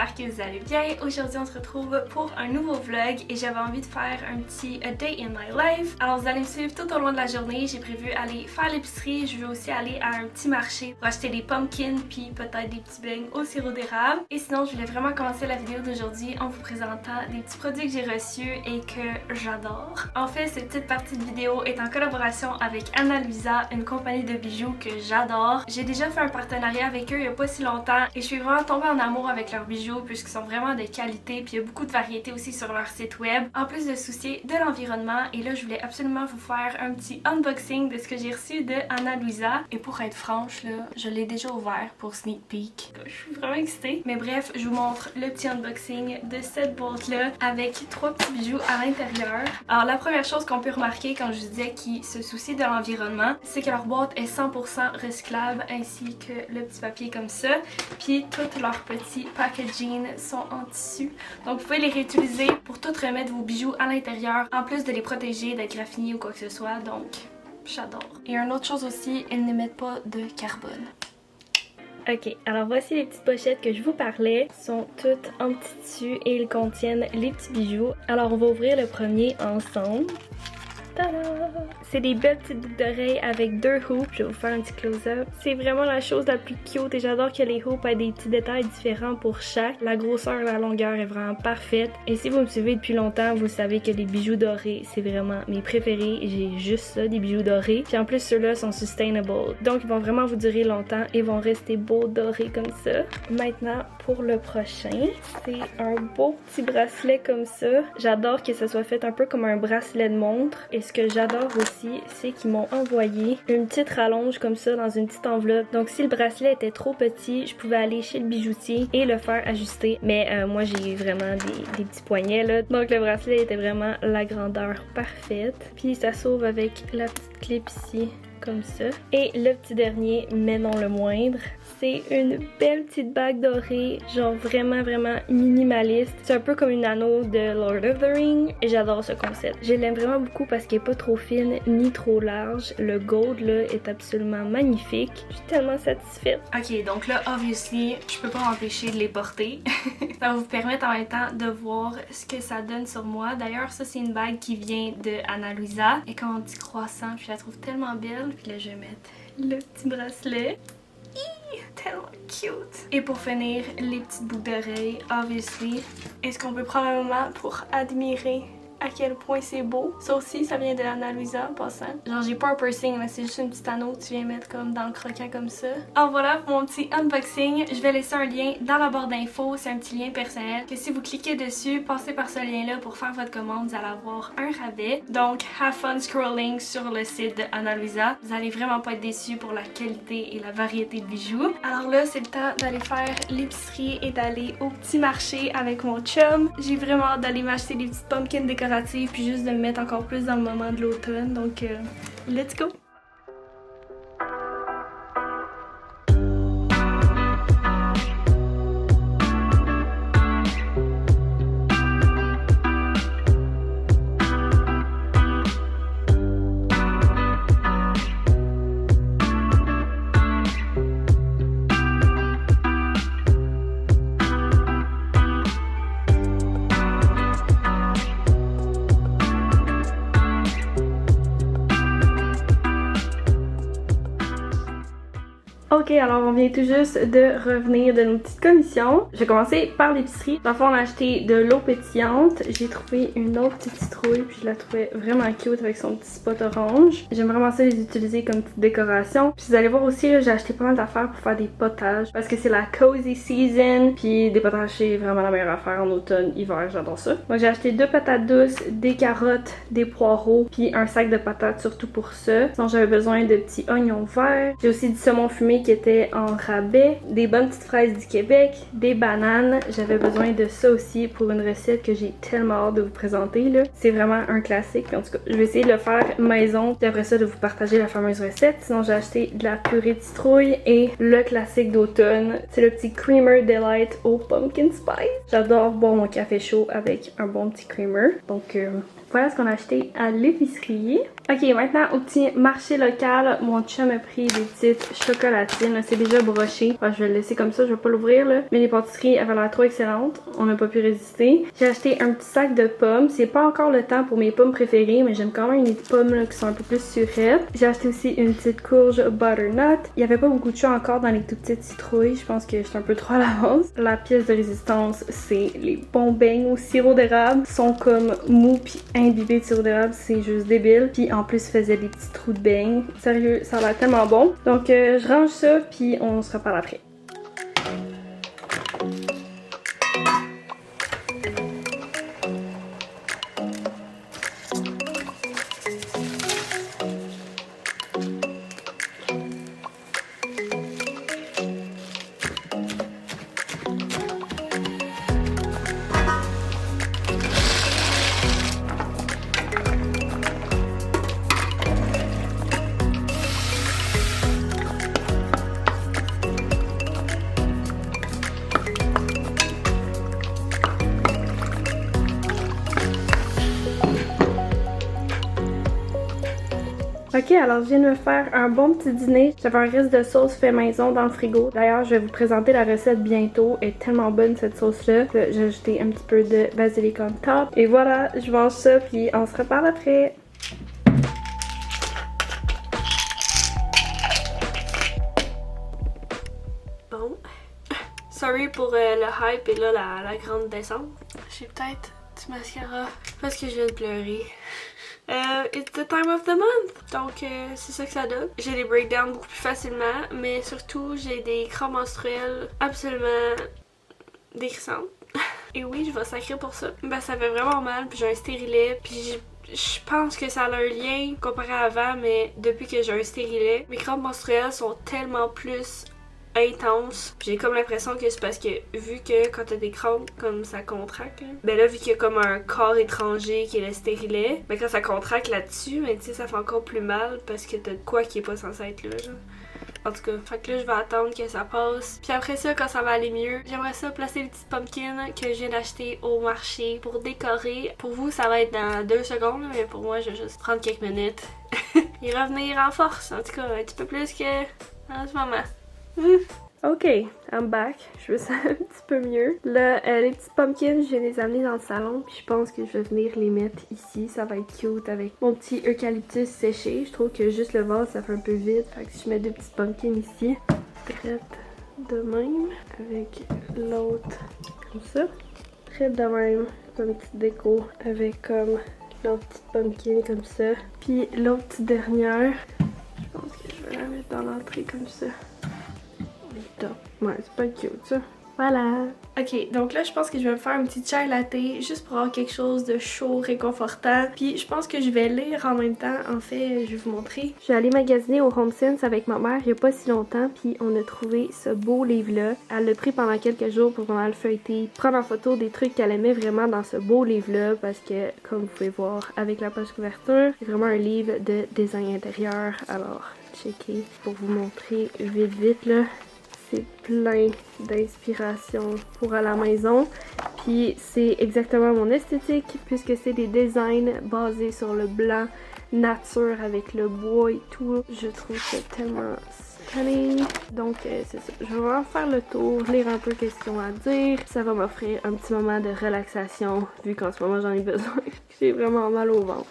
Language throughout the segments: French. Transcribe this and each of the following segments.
j'espère que vous allez bien. Aujourd'hui on se retrouve pour un nouveau vlog et j'avais envie de faire un petit A Day in My Life. Alors vous allez me suivre tout au long de la journée, j'ai prévu aller faire l'épicerie, je veux aussi aller à un petit marché pour acheter des pumpkins puis peut-être des petits beignes au sirop d'érable. Et sinon je voulais vraiment commencer la vidéo d'aujourd'hui en vous présentant des petits produits que j'ai reçus et que j'adore. En fait cette petite partie de vidéo est en collaboration avec Ana Luisa, une compagnie de bijoux que j'adore. J'ai déjà fait un partenariat avec eux il n'y a pas si longtemps et je suis vraiment tombée en amour avec leurs bijoux puisqu'ils sont vraiment de qualité puis il y a beaucoup de variétés aussi sur leur site web en plus de soucier de l'environnement. Et là je voulais absolument vous faire un petit unboxing de ce que j'ai reçu de Ana Luisa et pour être franche là, je l'ai déjà ouvert pour sneak peek. Je suis vraiment excitée. Mais bref, je vous montre le petit unboxing de cette boîte là avec 3 petits bijoux à l'intérieur. Alors la première chose qu'on peut remarquer quand je vous disais qu'ils se soucient de l'environnement, c'est que leur boîte est 100% recyclable ainsi que le petit papier comme ça. Puis tous leurs petits packaging sont en tissu. Donc vous pouvez les réutiliser pour tout remettre vos bijoux à l'intérieur en plus de les protéger d'être graffinés ou quoi que ce soit. Donc j'adore. Et une autre chose aussi, ils n'émettent pas de carbone. Ok, alors voici les petites pochettes que je vous parlais. Elles sont toutes en petit tissu et ils contiennent les petits bijoux. Alors on va ouvrir le premier ensemble. C'est des belles petites boucles d'oreilles avec 2 hoops. Je vais vous faire un petit close-up. C'est vraiment la chose la plus cute et j'adore que les hoops aient des petits détails différents pour chaque. La grosseur et la longueur est vraiment parfaite. Et si vous me suivez depuis longtemps, vous savez que les bijoux dorés, c'est vraiment mes préférés. J'ai juste ça, des bijoux dorés. Puis en plus, ceux-là sont sustainable. Donc ils vont vraiment vous durer longtemps et vont rester beaux dorés comme ça. Maintenant, pour le prochain, c'est un beau petit bracelet comme ça. J'adore que ça soit fait un peu comme un bracelet de montre. Et ce que j'adore aussi, c'est qu'ils m'ont envoyé une petite rallonge comme ça dans une petite enveloppe. Donc si le bracelet était trop petit, je pouvais aller chez le bijoutier et le faire ajuster. Mais moi j'ai vraiment des petits poignets là. Donc le bracelet était vraiment la grandeur parfaite. Puis ça s'ouvre avec la petite clip ici. Comme ça. Et le petit dernier, mais non le moindre, c'est une belle petite bague dorée, genre vraiment minimaliste. C'est un peu comme une anneau de Lord of the Rings et j'adore ce concept. Je l'aime vraiment beaucoup parce qu'elle est pas trop fine ni trop large. Le gold là est absolument magnifique. Je suis tellement satisfaite. Ok, donc là, obviously, je peux pas m'empêcher de les porter. Ça va vous permettre en même temps de voir ce que ça donne sur moi. D'ailleurs, ça c'est une bague qui vient de Ana Luisa. Et comme un petit croissant, je la trouve tellement belle. Puis là, je vais mettre le petit bracelet. Tellement cute! Et pour finir, les petites boucles d'oreilles, obviously. Est-ce qu'on peut prendre un moment pour admirer à quel point c'est beau? Ça aussi, ça vient de Ana Luisa en passant. Genre, j'ai pas un piercing, mais c'est juste une petite anneau que tu viens mettre comme dans le croquant comme ça. Alors voilà pour mon petit unboxing. Je vais laisser un lien dans la barre d'infos. C'est un petit lien personnel que si vous cliquez dessus, passez par ce lien-là pour faire votre commande, vous allez avoir un rabais. Donc, have fun scrolling sur le site de Ana Luisa. Vous allez vraiment pas être déçus pour la qualité et la variété de bijoux. Alors là, c'est le temps d'aller faire l'épicerie et d'aller au petit marché avec mon chum. J'ai vraiment hâte d'aller m'acheter des petites pumpkins décoratives puis juste de me mettre encore plus dans le moment de l'automne. Donc, let's go! Ok, alors on vient tout juste de revenir de nos petites commissions. Je vais commencer par l'épicerie. Dans le fond, on a acheté de l'eau pétillante. J'ai trouvé une autre petite citrouille, puis je la trouvais vraiment cute avec son petit spot orange. J'aime vraiment ça les utiliser comme petite décoration. Puis vous allez voir aussi, j'ai acheté pas mal d'affaires pour faire des potages parce que c'est la cozy season. Puis des potages, c'est vraiment la meilleure affaire en automne, hiver, j'adore ça. Donc j'ai acheté 2 patates douces, des carottes, des poireaux, puis un sac de patates surtout pour ça. Sinon j'avais besoin de petits oignons verts. J'ai aussi du saumon fumé qui était en rabais, des bonnes petites fraises du Québec, des bananes. J'avais besoin de ça aussi pour une recette que j'ai tellement hâte de vous présenter là. C'est vraiment un classique. Puis en tout cas, je vais essayer de le faire maison puis après ça de vous partager la fameuse recette. Sinon j'ai acheté de la purée de citrouille et le classique d'automne, c'est le petit Creamer Delight au Pumpkin Spice. J'adore boire mon café chaud avec un bon petit creamer. Donc voilà ce qu'on a acheté à l'épicerie. Ok, maintenant au petit marché local, mon chum a pris des petites chocolatines. C'est déjà broché. Enfin, je vais le laisser comme ça, je vais pas l'ouvrir là. Mais les pâtisseries avaient l'air trop excellentes. On n'a pas pu résister. J'ai acheté un petit sac de pommes. C'est pas encore le temps pour mes pommes préférées, mais j'aime quand même les pommes là, qui sont un peu plus sucrètes. J'ai acheté aussi une petite courge butternut. Il y avait pas beaucoup de choix encore dans les tout petites citrouilles. Je pense que j'étais un peu trop à l'avance. La pièce de résistance, c'est les bons beignes au sirop d'érable. Ils sont comme mous puis imbibés de sirop d'érable. C'est juste débile. Puis en plus, faisait des petits trous de beignes. Sérieux, ça a l'air tellement bon. Donc, je range ça, puis on se reparle après. Ok, alors je viens de me faire un bon petit dîner. J'avais un reste de sauce fait maison dans le frigo. D'ailleurs, je vais vous présenter la recette bientôt. Elle est tellement bonne cette sauce-là. J'ai ajouté un petit peu de basilic on top. Et voilà, je mange ça puis on se reparle après. Bon. Sorry pour le hype et là la grande descente. J'ai peut-être du mascara parce que je viens de pleurer. It's the time of the month! Donc, c'est ça que ça donne. J'ai des breakdowns beaucoup plus facilement, mais surtout, j'ai des crampes menstruelles absolument décrissantes. Et oui, je vais sacrer pour ça. Ben, ça fait vraiment mal, puis j'ai un stérilet, puis je pense que ça a un lien comparé à avant, mais depuis que j'ai un stérilet, mes crampes menstruelles sont tellement plus intense. J'ai comme l'impression que c'est parce que vu que quand t'as des crampes comme ça contracte, ben là vu qu'il y a comme un corps étranger qui est le stérilet, ben quand ça contracte là-dessus, ben tu sais ça fait encore plus mal parce que t'as de quoi qui est pas censé être là genre. En tout cas, fait que là je vais attendre que ça passe. Puis après ça, quand ça va aller mieux, j'aimerais ça placer les petites pumpkins que je viens d'acheter au marché pour décorer. Pour vous ça va être dans 2 secondes, mais pour moi je vais juste prendre quelques minutes et revenir en force. En tout cas un petit peu plus que en ce moment. Ok, I'm back. Je me sens un petit peu mieux. Là, les petites pumpkins, je vais les amener dans le salon. Puis je pense que je vais venir les mettre ici. Ça va être cute avec mon petit eucalyptus séché. Je trouve que juste le vase, ça fait un peu vide. Fait que si je mets 2 petites pumpkins ici, prête de même. Avec l'autre comme ça. Prête de même, comme petite déco. Avec comme l'autre petite pumpkin comme ça. Puis l'autre petite dernière, je pense que je vais la mettre dans l'entrée comme ça. Ouais, c'est pas cute ça. Voilà. Ok, donc là je pense que je vais me faire un petit chai latte juste pour avoir quelque chose de chaud, réconfortant. Puis je pense que je vais lire en même temps. En fait, je vais vous montrer. Je suis allée magasiner au HomeSense avec ma mère il y a pas si longtemps. Puis on a trouvé ce beau livre-là. Elle l'a pris pendant quelques jours pour vraiment le feuilleter. Prendre en photo des trucs qu'elle aimait vraiment dans ce beau livre-là. Parce que, comme vous pouvez voir avec la page couverture, c'est vraiment un livre de design intérieur. Alors, checkez pour vous montrer vite là. C'est plein d'inspiration pour à la maison. Puis c'est exactement mon esthétique puisque c'est des designs basés sur le blanc nature avec le bois et tout. Je trouve ça tellement stunning. Donc c'est ça. Je vais vraiment faire le tour, lire un peu qu'est-ce qu'ils ont à dire. Ça va m'offrir un petit moment de relaxation vu qu'en ce moment j'en ai besoin. J'ai vraiment mal au ventre.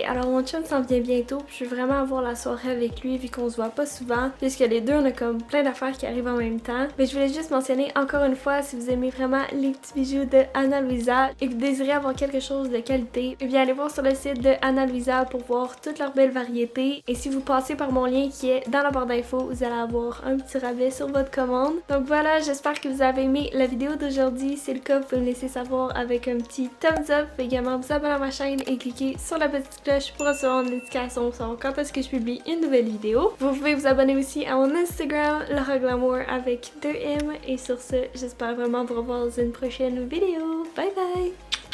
alors mon chum s'en vient bientôt, puis je veux vraiment avoir la soirée avec lui vu qu'on se voit pas souvent, puisque les deux on a comme plein d'affaires qui arrivent en même temps. Mais je voulais juste mentionner encore une fois, si vous aimez vraiment les petits bijoux de Ana Luisa et que vous désirez avoir quelque chose de qualité, eh bien allez voir sur le site de Ana Luisa pour voir toute leur belle variété. Et si vous passez par mon lien qui est dans la barre d'infos, vous allez avoir un petit rabais sur votre commande. Donc voilà, j'espère que vous avez aimé la vidéo d'aujourd'hui. Si c'est le cas, vous pouvez me laisser savoir avec un petit thumbs up. Vous pouvez également vous abonner à ma chaîne et cliquer sur la petite cloche pour recevoir une notification sur quand est-ce que je publie une nouvelle vidéo. Vous pouvez vous abonner aussi à mon Instagram, Laura Glamour avec 2M. Et sur ce, j'espère vraiment vous revoir dans une prochaine vidéo. Bye bye!